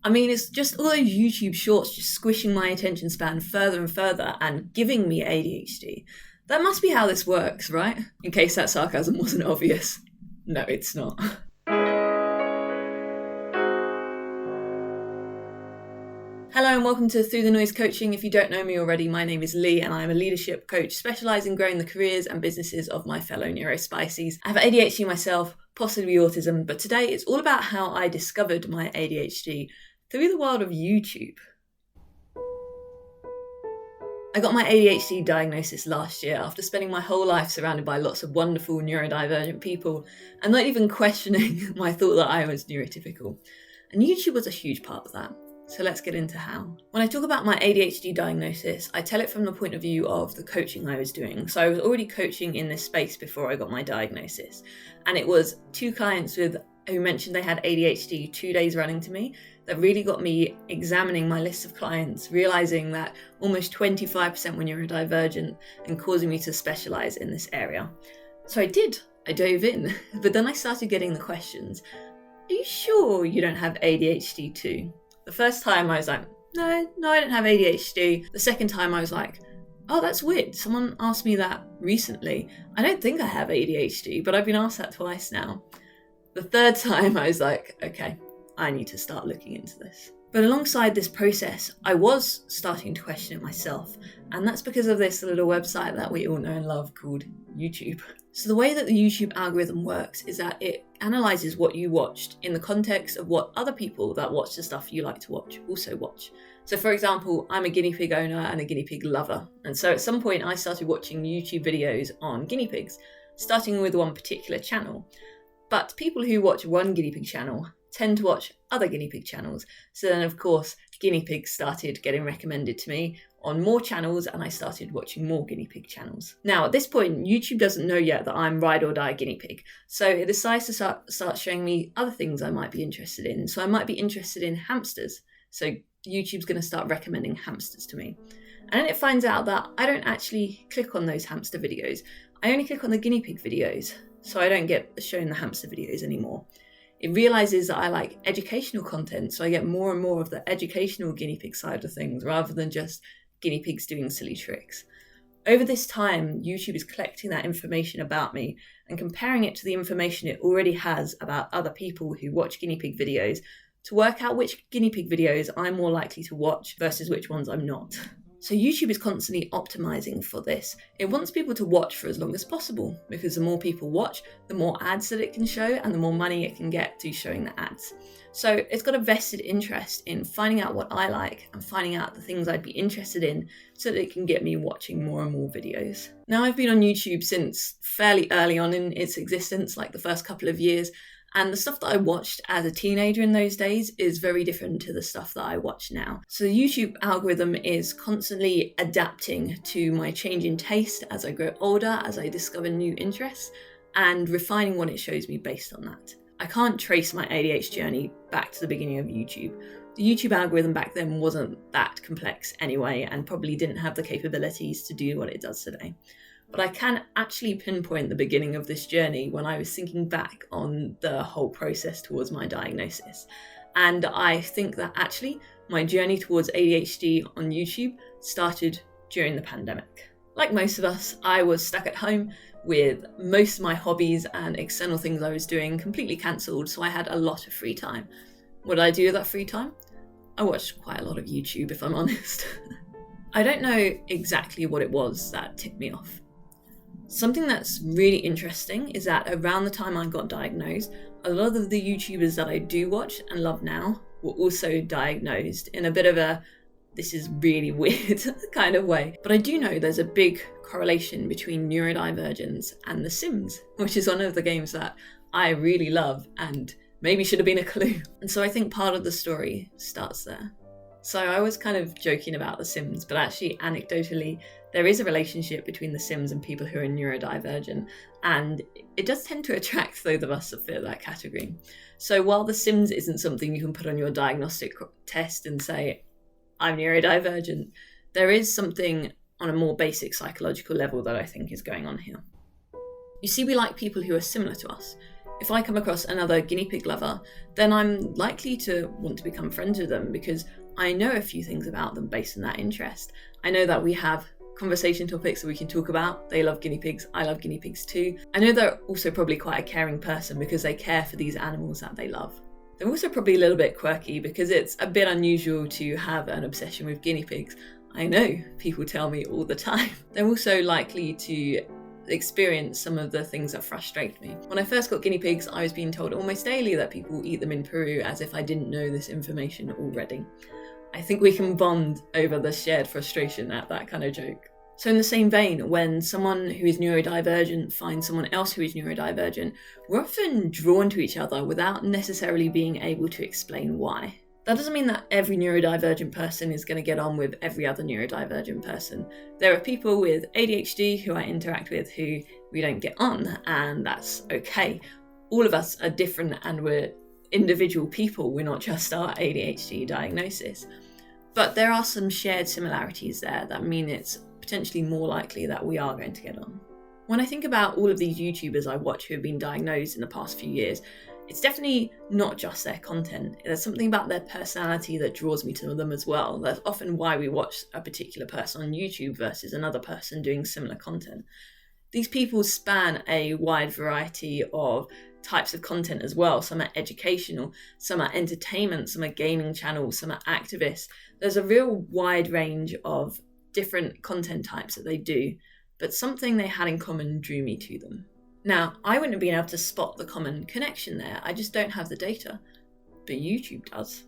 I mean, it's just all those YouTube shorts just squishing my attention span further and further and giving me ADHD. That must be how this works, right? In case that sarcasm wasn't obvious. No, it's not. Hello and welcome to Through the Noise Coaching. If you don't know me already, my name is Lee and I'm a leadership coach specialising in growing the careers and businesses of my fellow neurospices. I have ADHD myself, possibly autism, but today it's all about how I discovered my ADHD through the world of YouTube. I got my ADHD diagnosis last year after spending my whole life surrounded by lots of wonderful neurodivergent people and not even questioning my thought that I was neurotypical. And YouTube was a huge part of that. So let's get into how. When I talk about my ADHD diagnosis, I tell it from the point of view of the coaching I was doing. So I was already coaching in this space before I got my diagnosis. And it was two clients who mentioned they had ADHD 2 days running to me that really got me examining my list of clients, realizing that almost 25% were neurodivergent and causing me to specialize in this area. So I dove in, but then I started getting the questions. Are you sure you don't have ADHD too? The first time I was like, no, I don't have ADHD. The second time I was like, oh, that's weird. Someone asked me that recently. I don't think I have ADHD, but I've been asked that twice now. The third time I was like, okay, I need to start looking into this. But alongside this process, I was starting to question it myself. And that's because of this little website that we all know and love called YouTube. So the way that the YouTube algorithm works is that it analyzes what you watched in the context of what other people that watch the stuff you like to watch also watch. So for example, I'm a guinea pig owner and a guinea pig lover. And so at some point I started watching YouTube videos on guinea pigs, starting with one particular channel. But people who watch one guinea pig channel tend to watch other guinea pig channels. So then of course, guinea pigs started getting recommended to me on more channels and I started watching more guinea pig channels. Now at this point, YouTube doesn't know yet that I'm ride or die guinea pig. So it decides to start showing me other things I might be interested in. So I might be interested in hamsters. So YouTube's going to start recommending hamsters to me. And then it finds out that I don't actually click on those hamster videos. I only click on the guinea pig videos. So I don't get shown the hamster videos anymore. It realizes that I like educational content, so I get more and more of the educational guinea pig side of things rather than just guinea pigs doing silly tricks. Over this time, YouTube is collecting that information about me and comparing it to the information it already has about other people who watch guinea pig videos to work out which guinea pig videos I'm more likely to watch versus which ones I'm not. So YouTube is constantly optimizing for this. It wants people to watch for as long as possible because the more people watch, the more ads that it can show and the more money it can get to showing the ads. So it's got a vested interest in finding out what I like and finding out the things I'd be interested in so that it can get me watching more and more videos. Now I've been on YouTube since fairly early on in its existence, like the first couple of years. And the stuff that I watched as a teenager in those days is very different to the stuff that I watch now. So the YouTube algorithm is constantly adapting to my change in taste as I grow older, as I discover new interests, and refining what it shows me based on that. I can't trace my ADHD journey back to the beginning of YouTube. The YouTube algorithm back then wasn't that complex anyway, and probably didn't have the capabilities to do what it does today. But I can actually pinpoint the beginning of this journey when I was thinking back on the whole process towards my diagnosis. And I think that actually my journey towards ADHD on YouTube started during the pandemic. Like most of us, I was stuck at home with most of my hobbies and external things I was doing completely cancelled, so I had a lot of free time. What did I do with that free time? I watched quite a lot of YouTube, if I'm honest. I don't know exactly what it was that tipped me off. Something that's really interesting is that around the time I got diagnosed, a lot of the YouTubers that I do watch and love now were also diagnosed in a bit of a this is really weird kind of way. But I do know there's a big correlation between neurodivergence and The Sims, which is one of the games that I really love and maybe should have been a clue. And so I think part of the story starts there. So I was kind of joking about The Sims, but actually anecdotally, there is a relationship between The Sims and people who are neurodivergent, and it does tend to attract those of us that fit that category. So while The Sims isn't something you can put on your diagnostic test and say, I'm neurodivergent, there is something on a more basic psychological level that I think is going on here. You see, we like people who are similar to us. If I come across another guinea pig lover, then I'm likely to want to become friends with them because I know a few things about them based on that interest. I know that we have conversation topics that we can talk about. They love guinea pigs, I love guinea pigs too. I know they're also probably quite a caring person because they care for these animals that they love. They're also probably a little bit quirky because it's a bit unusual to have an obsession with guinea pigs. I know, people tell me all the time. They're also likely to experience some of the things that frustrate me. When I first got guinea pigs, I was being told almost daily that people eat them in Peru, as if I didn't know this information already. I think we can bond over the shared frustration at that kind of joke. So in the same vein, when someone who is neurodivergent finds someone else who is neurodivergent, we're often drawn to each other without necessarily being able to explain why. That doesn't mean that every neurodivergent person is going to get on with every other neurodivergent person. There are people with ADHD who I interact with who we don't get on, and that's okay. All of us are different and we're individual people. We're not just our ADHD diagnosis. But there are some shared similarities there that mean it's potentially more likely that we are going to get on. When I think about all of these YouTubers I watch who have been diagnosed in the past few years, it's definitely not just their content. There's something about their personality that draws me to them as well. That's often why we watch a particular person on YouTube versus another person doing similar content. These people span a wide variety of types of content as well. Some are educational, some are entertainment, some are gaming channels, some are activists. There's a real wide range of different content types that they do, but something they had in common drew me to them. Now, I wouldn't have been able to spot the common connection there. I just don't have the data, but YouTube does.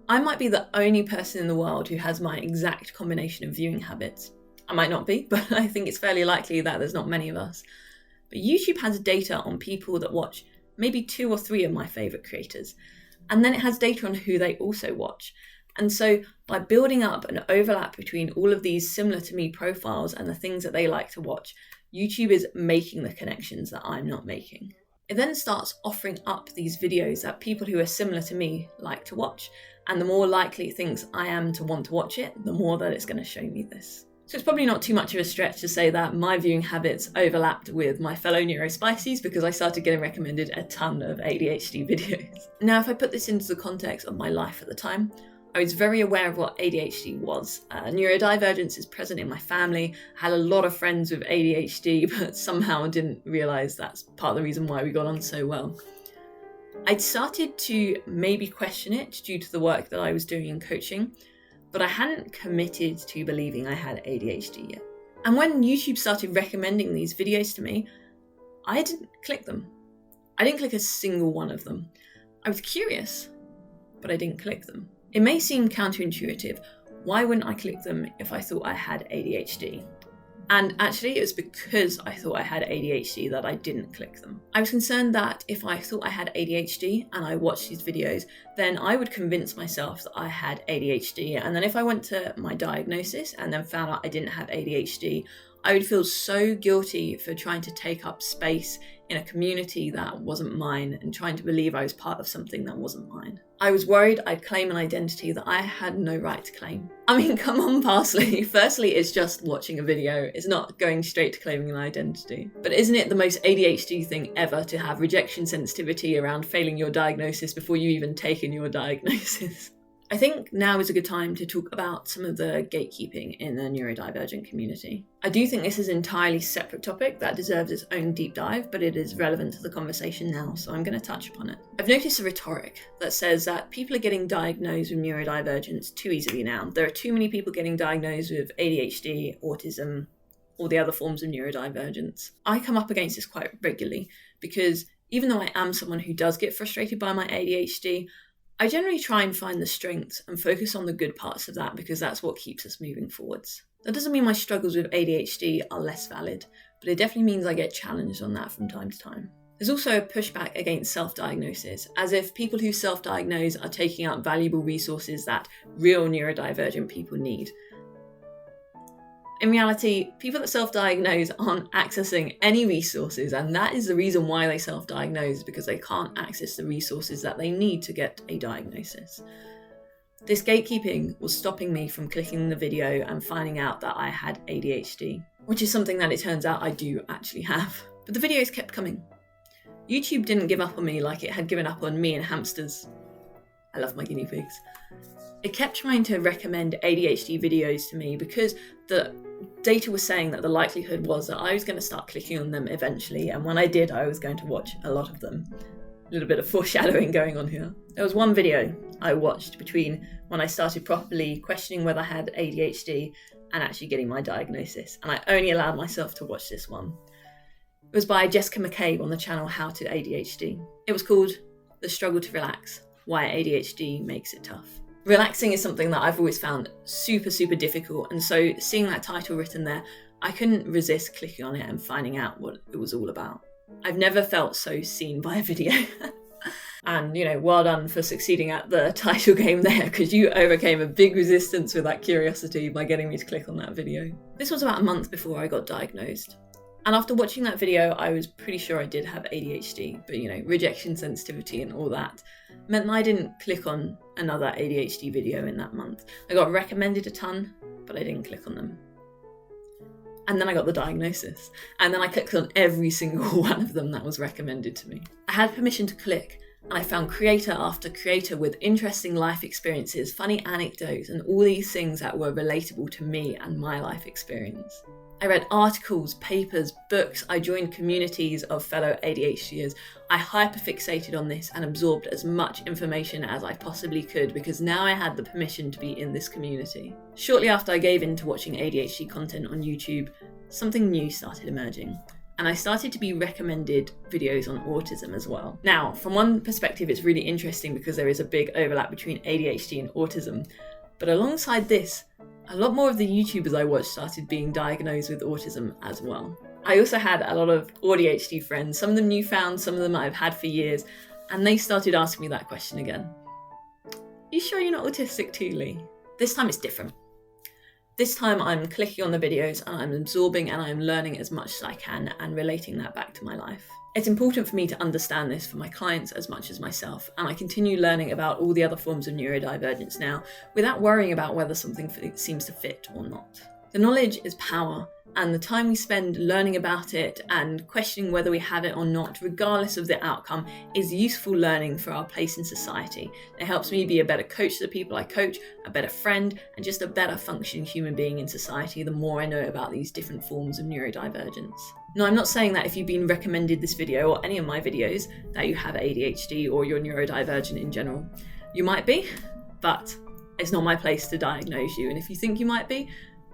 I might be the only person in the world who has my exact combination of viewing habits. I might not be, but I think it's fairly likely that there's not many of us. But YouTube has data on people that watch maybe 2 or 3 of my favourite creators, and then it has data on who they also watch. And so by building up an overlap between all of these similar to me profiles and the things that they like to watch, YouTube is making the connections that I'm not making. It then starts offering up these videos that people who are similar to me like to watch. And the more likely it thinks I am to want to watch it, the more that it's going to show me this. So it's probably not too much of a stretch to say that my viewing habits overlapped with my fellow neurospicies because I started getting recommended a ton of ADHD videos. Now, if I put this into the context of my life at the time, I was very aware of what ADHD was. Neurodivergence is present in my family. I had a lot of friends with ADHD, but somehow didn't realise that's part of the reason why we got on so well. I'd started to maybe question it due to the work that I was doing in coaching, but I hadn't committed to believing I had ADHD yet. And when YouTube started recommending these videos to me, I didn't click them. I didn't click a single one of them. I was curious, but I didn't click them. It may seem counterintuitive. Why wouldn't I click them if I thought I had ADHD? And actually, it was because I thought I had ADHD that I didn't click them. I was concerned that if I thought I had ADHD and I watched these videos, then I would convince myself that I had ADHD. And then if I went to my diagnosis and then found out I didn't have ADHD, I would feel so guilty for trying to take up space in a community that wasn't mine and trying to believe I was part of something that wasn't mine. I was worried I'd claim an identity that I had no right to claim. I mean, come on, Parsley. Firstly, it's just watching a video. It's not going straight to claiming an identity. But isn't it the most ADHD thing ever to have rejection sensitivity around failing your diagnosis before you even taken your diagnosis? I think now is a good time to talk about some of the gatekeeping in the neurodivergent community. I do think this is an entirely separate topic that deserves its own deep dive, but it is relevant to the conversation now, so I'm going to touch upon it. I've noticed a rhetoric that says that people are getting diagnosed with neurodivergence too easily now. There are too many people getting diagnosed with ADHD, autism, or the other forms of neurodivergence. I come up against this quite regularly because even though I am someone who does get frustrated by my ADHD, I generally try and find the strengths and focus on the good parts of that because that's what keeps us moving forwards. That doesn't mean my struggles with ADHD are less valid, but it definitely means I get challenged on that from time to time. There's also a pushback against self-diagnosis, as if people who self-diagnose are taking out valuable resources that real neurodivergent people need. In reality, people that self-diagnose aren't accessing any resources, and that is the reason why they self-diagnose, because they can't access the resources that they need to get a diagnosis. This gatekeeping was stopping me from clicking the video and finding out that I had ADHD, which is something that it turns out I do actually have. But the videos kept coming. YouTube didn't give up on me like it had given up on me and hamsters. I love my guinea pigs. It kept trying to recommend ADHD videos to me because the data was saying that the likelihood was that I was going to start clicking on them eventually, and when I did, I was going to watch a lot of them. A little bit of foreshadowing going on here. There was one video I watched between when I started properly questioning whether I had ADHD and actually getting my diagnosis, and I only allowed myself to watch this one. It was by Jessica McCabe on the channel How to ADHD. It was called The Struggle to Relax, Why ADHD Makes It Tough. Relaxing is something that I've always found super, super difficult, and so seeing that title written there, I couldn't resist clicking on it and finding out what it was all about. I've never felt so seen by a video. And, well done for succeeding at the title game there, because you overcame a big resistance with that curiosity by getting me to click on that video. This was about a month before I got diagnosed. And after watching that video, I was pretty sure I did have ADHD, but rejection sensitivity and all that meant that I didn't click on another ADHD video in that month. I got recommended a ton, but I didn't click on them. And then I got the diagnosis, and then I clicked on every single one of them that was recommended to me. I had permission to click, and I found creator after creator with interesting life experiences, funny anecdotes, and all these things that were relatable to me and my life experience. I read articles, papers, books. I joined communities of fellow ADHDers. I hyperfixated on this and absorbed as much information as I possibly could because now I had the permission to be in this community. Shortly after I gave in to watching ADHD content on YouTube, something new started emerging. And I started to be recommended videos on autism as well. Now, from one perspective, it's really interesting because there is a big overlap between ADHD and autism. But alongside this, a lot more of the YouTubers I watched started being diagnosed with autism as well. I also had a lot of ADHD friends, some of them newfound, some of them I've had for years, and they started asking me that question again. You sure you're not autistic too, Lee? This time it's different. This time I'm clicking on the videos and I'm absorbing and I'm learning as much as I can and relating that back to my life. It's important for me to understand this for my clients as much as myself, and I continue learning about all the other forms of neurodivergence now without worrying about whether something seems to fit or not. The knowledge is power, and the time we spend learning about it and questioning whether we have it or not, regardless of the outcome, is useful learning for our place in society. It helps me be a better coach to the people I coach, a better friend, and just a better functioning human being in society the more I know about these different forms of neurodivergence. Now, I'm not saying that if you've been recommended this video or any of my videos that you have ADHD or you're neurodivergent in general. You might be, but it's not my place to diagnose you. And if you think you might be,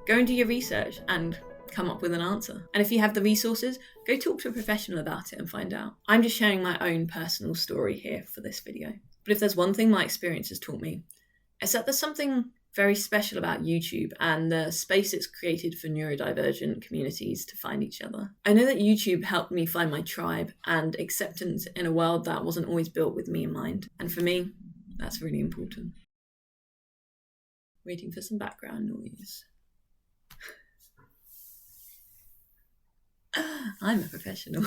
go and do your research and come up with an answer. And if you have the resources, go talk to a professional about it and find out. I'm just sharing my own personal story here for this video. But if there's one thing my experience has taught me, it's that there's something very special about YouTube and the space it's created for neurodivergent communities to find each other. I know that YouTube helped me find my tribe and acceptance in a world that wasn't always built with me in mind. And for me, that's really important. Waiting for some background noise. I'm a professional.